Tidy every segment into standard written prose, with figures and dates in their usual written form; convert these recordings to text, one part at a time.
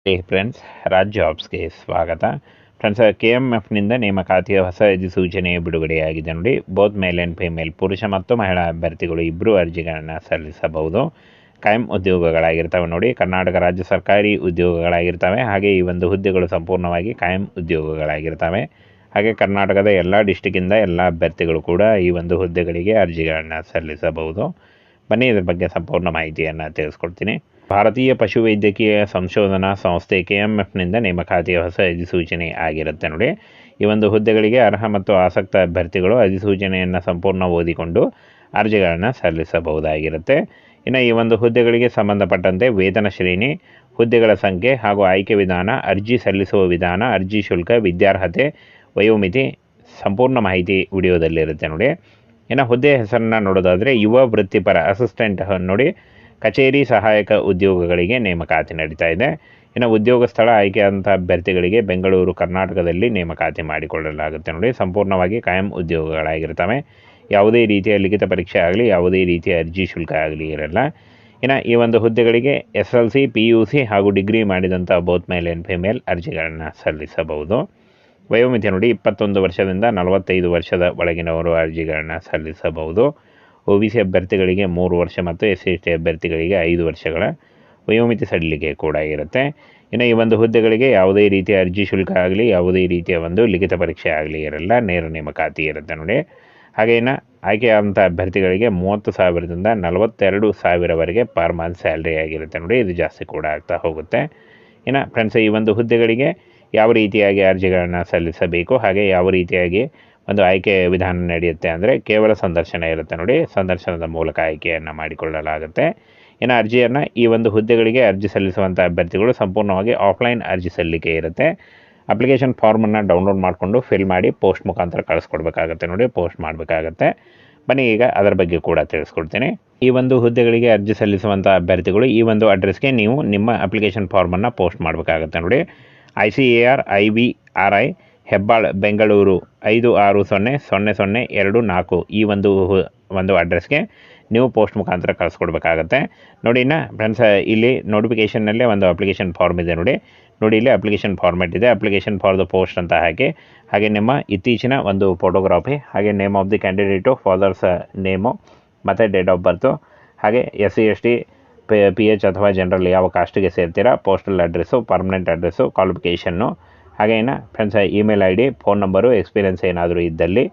ಹೇ friends, Raj ಜಾಬ್ಸ್ಗೆ ಸ್ವಾಗತ. Friends, KMFನಿಂದ ನೇಮಕಾತಿಯ ಹೊಸ ಅಧಿಸೂಚನೆ ಬಿಡುಗಡೆಯಾಗಿದೆ ನೋಡಿ. ಬೋತ್ ಮೇಲ್ ಆ್ಯಂಡ್ ಫಿಮೇಲ್, ಪುರುಷ ಮತ್ತು ಮಹಿಳಾ ಅಭ್ಯರ್ಥಿಗಳು ಇಬ್ಬರು ಅರ್ಜಿಗಳನ್ನು ಸಲ್ಲಿಸಬಹುದು. ಕಾಯಂ ಉದ್ಯೋಗಗಳಾಗಿರ್ತವೆ ನೋಡಿ. ಕರ್ನಾಟಕ ರಾಜ್ಯ ಸರ್ಕಾರಿ ಉದ್ಯೋಗಗಳಾಗಿರ್ತವೆ. ಹಾಗೆ ಈ ಒಂದು ಹುದ್ದೆಗಳು ಸಂಪೂರ್ಣವಾಗಿ ಕಾಯಂ ಉದ್ಯೋಗಗಳಾಗಿರ್ತವೆ. ಹಾಗೆ ಕರ್ನಾಟಕದ ಎಲ್ಲ ಡಿಸ್ಟಿಕ್ಕಿಂದ ಎಲ್ಲ ಅಭ್ಯರ್ಥಿಗಳು ಕೂಡ ಈ ಒಂದು ಹುದ್ದೆಗಳಿಗೆ ಅರ್ಜಿಗಳನ್ನು ಸಲ್ಲಿಸಬಹುದು. ಬನ್ನಿ ಇದ್ರ ಬಗ್ಗೆ ಸಂಪೂರ್ಣ ಮಾಹಿತಿಯನ್ನು ತಿಳಿಸ್ಕೊಡ್ತೀನಿ. ಭಾರತೀಯ ಪಶುವೈದ್ಯಕೀಯ ಸಂಶೋಧನಾ ಸಂಸ್ಥೆ KMFನಿಂದ ನೇಮಕಾತಿಯ ಹೊಸ ಅಧಿಸೂಚನೆ ಆಗಿರುತ್ತೆ ನೋಡಿ. ಈ ಒಂದು ಹುದ್ದೆಗಳಿಗೆ ಅರ್ಹ ಮತ್ತು ಆಸಕ್ತ ಅಭ್ಯರ್ಥಿಗಳು ಅಧಿಸೂಚನೆಯನ್ನು ಸಂಪೂರ್ಣ ಓದಿಕೊಂಡು ಅರ್ಜಿಗಳನ್ನು ಸಲ್ಲಿಸಬಹುದಾಗಿರುತ್ತೆ. ಇನ್ನು ಈ ಒಂದು ಹುದ್ದೆಗಳಿಗೆ ಸಂಬಂಧಪಟ್ಟಂತೆ ವೇತನ ಶ್ರೇಣಿ, ಹುದ್ದೆಗಳ ಸಂಖ್ಯೆ ಹಾಗೂ ಆಯ್ಕೆ ವಿಧಾನ, ಅರ್ಜಿ ಸಲ್ಲಿಸುವ ವಿಧಾನ, ಅರ್ಜಿ ಶುಲ್ಕ, ವಿದ್ಯಾರ್ಹತೆ, ವಯೋಮಿತಿ ಸಂಪೂರ್ಣ ಮಾಹಿತಿ ವಿಡಿಯೋದಲ್ಲಿರುತ್ತೆ ನೋಡಿ. ಇನ್ನು ಹುದ್ದೆ ಹೆಸರನ್ನು ನೋಡೋದಾದರೆ ಯುವ ವೃತ್ತಿಪರ ಅಸಿಸ್ಟೆಂಟ್ ನೋಡಿ, ಕಚೇರಿ ಸಹಾಯಕ ಉದ್ಯೋಗಗಳಿಗೆ ನೇಮಕಾತಿ ನಡೀತಾ ಇದೆ. ಇನ್ನು ಉದ್ಯೋಗ ಸ್ಥಳ ಆಯ್ಕೆಯಾದಂಥ ಅಭ್ಯರ್ಥಿಗಳಿಗೆ ಬೆಂಗಳೂರು, ಕರ್ನಾಟಕದಲ್ಲಿ ನೇಮಕಾತಿ ಮಾಡಿಕೊಳ್ಳಲಾಗುತ್ತೆ ನೋಡಿ. ಸಂಪೂರ್ಣವಾಗಿ ಕಾಯಂ ಉದ್ಯೋಗಗಳಾಗಿರ್ತವೆ. ಯಾವುದೇ ರೀತಿಯ ಲಿಖಿತ ಪರೀಕ್ಷೆ ಆಗಲಿ, ಯಾವುದೇ ರೀತಿಯ ಅರ್ಜಿ ಶುಲ್ಕ ಆಗಲಿ ಇರಲ್ಲ. ಇನ್ನು ಈ ಒಂದು ಹುದ್ದೆಗಳಿಗೆ SLC, PUC ಹಾಗೂ ಡಿಗ್ರಿ ಮಾಡಿದಂಥ ಬೋತ್ ಮೇಲ್ ಆ್ಯಂಡ್ ಫಿಮೇಲ್ ಅರ್ಜಿಗಳನ್ನು ಸಲ್ಲಿಸಬಹುದು. ವಯೋಮಿತಿ ನೋಡಿ, 21 ವರ್ಷದಿಂದ 45 ವರ್ಷದ ಒಳಗಿನವರು ಅರ್ಜಿಗಳನ್ನು ಸಲ್ಲಿಸಬಹುದು. OBC ಅಭ್ಯರ್ಥಿಗಳಿಗೆ 3 ವರ್ಷ ಮತ್ತು SC/ST ಅಭ್ಯರ್ಥಿಗಳಿಗೆ 5 ವರ್ಷಗಳ ವಯೋಮಿತಿ ಸಡಿಲಿಕೆ ಕೂಡ ಇರುತ್ತೆ. ಇನ್ನು ಈ ಒಂದು ಹುದ್ದೆಗಳಿಗೆ ಯಾವುದೇ ರೀತಿಯ ಅರ್ಜಿ ಶುಲ್ಕ ಆಗಲಿ, ಯಾವುದೇ ರೀತಿಯ ಒಂದು ಲಿಖಿತ ಪರೀಕ್ಷೆ ಆಗಲಿ ಇರಲ್ಲ. ನೇರ ನೇಮಕಾತಿ ಇರುತ್ತೆ ನೋಡಿ. ಹಾಗೆ ಇನ್ನು ಆಯ್ಕೆಯಾದಂಥ ಅಭ್ಯರ್ಥಿಗಳಿಗೆ 30,000ದಿಂದ 42,000ವರೆಗೆ ಪರ್ ಮಂತ್ ಸ್ಯಾಲ್ರಿ ಆಗಿರುತ್ತೆ ನೋಡಿ. ಇದು ಜಾಸ್ತಿ ಕೂಡ ಆಗ್ತಾ ಹೋಗುತ್ತೆ. ಇನ್ನು ಫ್ರೆಂಡ್ಸ್, ಈ ಒಂದು ಹುದ್ದೆಗಳಿಗೆ ಯಾವ ರೀತಿಯಾಗಿ ಅರ್ಜಿಗಳನ್ನು ಸಲ್ಲಿಸಬೇಕು, ಹಾಗೆ ಯಾವ ರೀತಿಯಾಗಿ ಒಂದು ಆಯ್ಕೆ ವಿಧಾನ ನಡೆಯುತ್ತೆ ಅಂದರೆ ಕೇವಲ ಸಂದರ್ಶನ ಇರುತ್ತೆ ನೋಡಿ. ಸಂದರ್ಶನದ ಮೂಲಕ ಆಯ್ಕೆಯನ್ನು ಮಾಡಿಕೊಳ್ಳಲಾಗುತ್ತೆ. ಇನ್ನು ಅರ್ಜಿಯನ್ನು ಈ ಒಂದು ಹುದ್ದೆಗಳಿಗೆ ಅರ್ಜಿ ಸಲ್ಲಿಸುವಂಥ ಅಭ್ಯರ್ಥಿಗಳು ಸಂಪೂರ್ಣವಾಗಿ ಆಫ್ಲೈನ್ ಅರ್ಜಿ ಸಲ್ಲಿಕೆ ಇರುತ್ತೆ. ಅಪ್ಲಿಕೇಶನ್ ಫಾರ್ಮನ್ನು ಡೌನ್ಲೋಡ್ ಮಾಡಿಕೊಂಡು ಫಿಲ್ ಮಾಡಿ ಪೋಸ್ಟ್ ಮುಖಾಂತರ ಕಳಿಸ್ಕೊಡ್ಬೇಕಾಗತ್ತೆ ನೋಡಿ. ಪೋಸ್ಟ್ ಮಾಡಬೇಕಾಗತ್ತೆ. ಬನ್ನಿ ಈಗ ಅದರ ಬಗ್ಗೆ ಕೂಡ ತಿಳಿಸ್ಕೊಡ್ತೀನಿ. ಈ ಒಂದು ಹುದ್ದೆಗಳಿಗೆ ಅರ್ಜಿ ಸಲ್ಲಿಸುವಂಥ ಅಭ್ಯರ್ಥಿಗಳು ಈ ಒಂದು ಅಡ್ರೆಸ್ಗೆ ನೀವು ನಿಮ್ಮ ಅಪ್ಲಿಕೇಶನ್ ಫಾರ್ಮನ್ನು ಪೋಸ್ಟ್ ಮಾಡಬೇಕಾಗತ್ತೆ ನೋಡಿ. ICAR IVRI ಹೆಬ್ಬಾಳ್, ಬೆಂಗಳೂರು 560002 ಈ ಒಂದು ಅಡ್ರೆಸ್ಗೆ ನೀವು ಪೋಸ್ಟ್ ಮುಖಾಂತರ ಕಳಿಸ್ಕೊಡ್ಬೇಕಾಗತ್ತೆ ನೋಡಿ. ಇನ್ನು ಫ್ರೆಂಡ್ಸ್, ಇಲ್ಲಿ ನೋಟಿಫಿಕೇಷನ್ನಲ್ಲೇ ಒಂದು ಅಪ್ಲಿಕೇಶನ್ ಫಾರ್ಮ್ ಇದೆ ನೋಡಿ. ಇಲ್ಲಿ ಅಪ್ಲಿಕೇಶನ್ ಫಾರ್ಮೆಟ್ ಇದೆ. ಅಪ್ಲಿಕೇಶನ್ ಫಾರ್ ದ ಪೋಸ್ಟ್ ಅಂತ ಹಾಕಿ, ಹಾಗೆ ನಿಮ್ಮ ಇತ್ತೀಚಿನ ಒಂದು ಫೋಟೋಗ್ರಾಫಿ, ಹಾಗೆ name of the candidate, father's name ಮತ್ತು ಡೇಟ್ ಆಫ್ ಬರ್ತು, ಹಾಗೆ SC/ST PH ಅಥವಾ ಜನರಲ್ ಯಾವ ಕಾಸ್ಟಿಗೆ ಸೇರ್ತೀರಾ, postal address, permanent address, qualification, ಹಾಗೆ ಇನ್ನು friends email ID, phone number, experience ಏನಾದರೂ ಇದ್ದಲ್ಲಿ,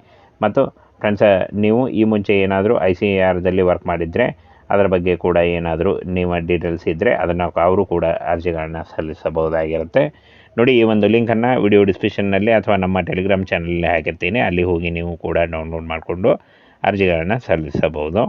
ಮತ್ತು ಫ್ರೆಂಡ್ಸ್ ನೀವು ಈ ಮುಂಚೆ ಏನಾದರೂ ICARದಲ್ಲಿ ವರ್ಕ್ ಮಾಡಿದರೆ ಅದರ ಬಗ್ಗೆ ಕೂಡ ಏನಾದರೂ ನಿಮ್ಮ ಡೀಟೇಲ್ಸ್ ಇದ್ದರೆ ಅದನ್ನು ಅವರು ಕೂಡ ಅರ್ಜಿಗಳನ್ನು ಸಲ್ಲಿಸಬಹುದಾಗಿರುತ್ತೆ ನೋಡಿ. ಈ ಒಂದು ಲಿಂಕನ್ನು ವಿಡಿಯೋ ಡಿಸ್ಕ್ರಿಪ್ಷನ್ನಲ್ಲಿ ಅಥವಾ ನಮ್ಮ ಟೆಲಿಗ್ರಾಮ್ ಚಾನಲಲ್ಲಿ ಹಾಕಿರ್ತೀನಿ. ಅಲ್ಲಿ ಹೋಗಿ ನೀವು ಕೂಡ ಡೌನ್ಲೋಡ್ ಮಾಡಿಕೊಂಡು ಅರ್ಜಿಗಳನ್ನು ಸಲ್ಲಿಸಬಹುದು.